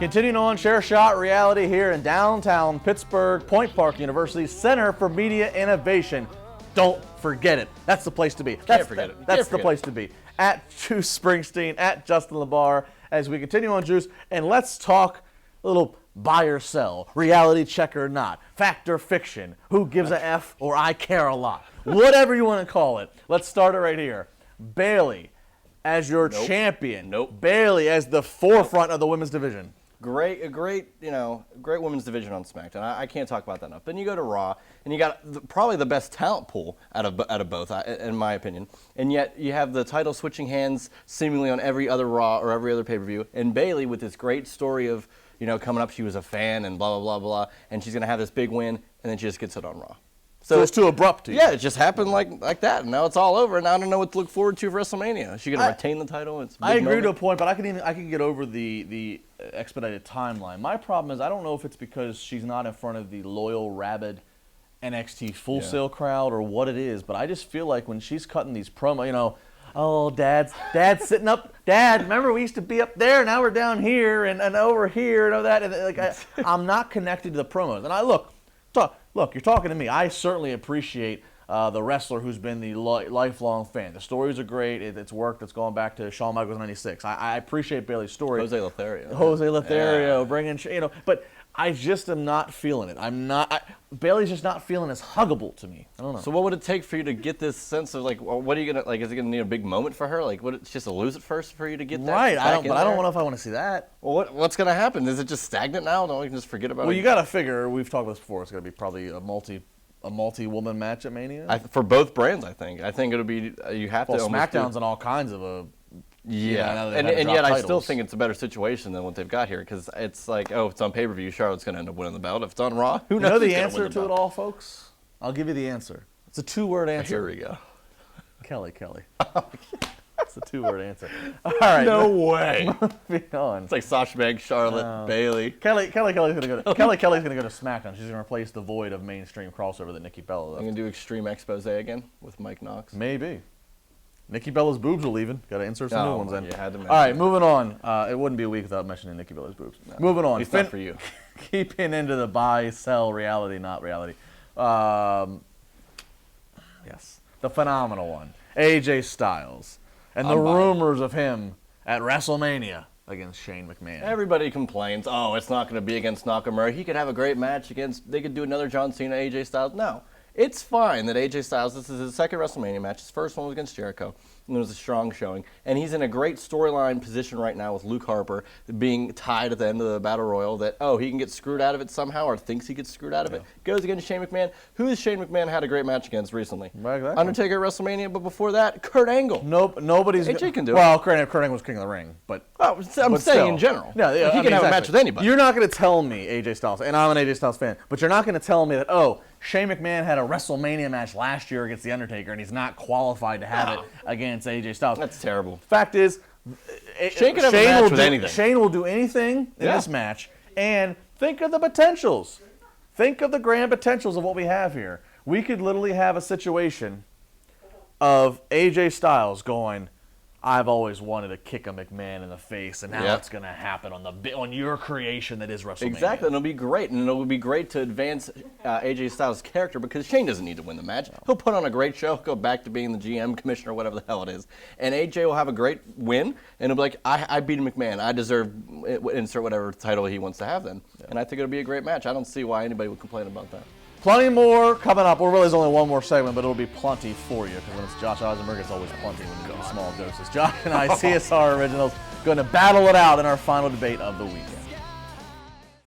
Continuing on, share shot reality here in downtown Pittsburgh, Point Park University Center for Media Innovation. Don't forget it. That's the place to be. That's the place to be. At Juice Springsteen, at Justin LeBar, as we continue on, Juice, and let's talk a little buy or sell, reality check or not, fact or fiction, who gives a F or I care a lot, whatever you want to call it. Let's start it right here. Bayley as your champion. Bayley as the forefront of the women's division. Great women's division on SmackDown. I can't talk about that enough. Then you go to Raw, and you got probably the best talent pool out of both, in my opinion. And yet you have the title switching hands seemingly on every other Raw or every other pay-per-view. And Bayley with this great story of, coming up, she was a fan and blah, blah, blah, blah, and she's going to have this big win, and then she just gets it on Raw. So it's too abrupt to you. Yeah, it just happened like that, and now it's all over, and I don't know what to look forward to for WrestleMania. Is she going to retain the title? I agree to a point, but I can get over the expedited timeline. My problem is I don't know if it's because she's not in front of the loyal, rabid NXT Full Sail crowd or what it is, but I just feel like when she's cutting these promos, oh, Dad's sitting up. Dad, remember we used to be up there, now we're down here and over here and all that. And I'm not connected to the promos. And Look, you're talking to me. I certainly appreciate the wrestler who's been the lifelong fan. The stories are great. It's worked. It's going back to Shawn Michaels '96. I appreciate Bayley's story. Jose Lothario, bringing, but I just am not feeling it. Bayley's just not feeling as huggable to me. I don't know. So what would it take for you to get this sense of what are you gonna is it gonna need a big moment for her? It's just a lose it first for you to get that? Right. I don't know if I want to see that. Well, what's gonna happen? Is it just stagnant now? Don't we can just forget about it? Well, you got to figure. We've talked about this before. It's gonna be probably a multi-woman match at Mania. For both brands, I think it'll be. You have to. SmackDown's in all kinds of a. Yeah, and yet I still think it's a better situation than what they've got here because it's like, if it's on pay-per-view, Charlotte's going to end up winning the belt. If it's on Raw, who knows? You know the answer to it all, folks? I'll give you the answer. It's a two-word answer. Here we go. Kelly. It's a two-word answer. All right. No way. Moving on. It's like Sasha Banks, Charlotte, Bayley. Kelly's going to go to SmackDown. She's going to replace the void of mainstream crossover that Nikki Bella left. I'm going to do Extreme Expose again with Mike Knox. Maybe. Nikki Bella's boobs are leaving. Got to insert some new ones in. All right, moving on. It wouldn't be a week without mentioning Nikki Bella's boobs. No, moving on. It's not for you. Keeping into the buy, sell, reality, not reality. Yes, the phenomenal one, AJ Styles, and the rumors of him at WrestleMania against Shane McMahon. Everybody complains, it's not going to be against Nakamura. He could have a great match they could do another John Cena, AJ Styles. No. It's fine that AJ Styles, this is his second WrestleMania match. His first one was against Jericho, and it was a strong showing. And he's in a great storyline position right now with Luke Harper being tied at the end of the Battle Royal that, he can get screwed out of it somehow or thinks he gets screwed out of it. Goes against Shane McMahon. Who has Shane McMahon had a great match against recently? Exactly. Undertaker at WrestleMania, but before that, Kurt Angle. Nope, nobody's... AJ can do it. Well, Kurt Angle was king of the ring, but... I'm saying in general. Yeah, he can have a match with anybody. You're not going to tell me, AJ Styles, and I'm an AJ Styles fan, but you're not going to tell me that, Shane McMahon had a WrestleMania match last year against The Undertaker, and he's not qualified to have it against AJ Styles. That's terrible. Fact is, Shane can have a match with anything. Shane will do anything in this match, and think of the potentials. Think of the grand potentials of what we have here. We could literally have a situation of AJ Styles going, I've always wanted to kick a McMahon in the face, and now it's going to happen on your creation that is WrestleMania. Exactly, and it'll be great, and it'll be great to advance AJ Styles' character because Shane doesn't need to win the match. He'll put on a great show, go back to being the GM, commissioner, whatever the hell it is, and AJ will have a great win, and he'll be like, I beat McMahon. I deserve insert whatever title he wants to have then, and I think it'll be a great match. I don't see why anybody would complain about that. Plenty more coming up. Well, really, there's only one more segment, but it'll be plenty for you because when it's Josh Eisenberg, it's always plenty when you do small doses. Josh and I, CSR Originals, going to battle it out in our final debate of the weekend.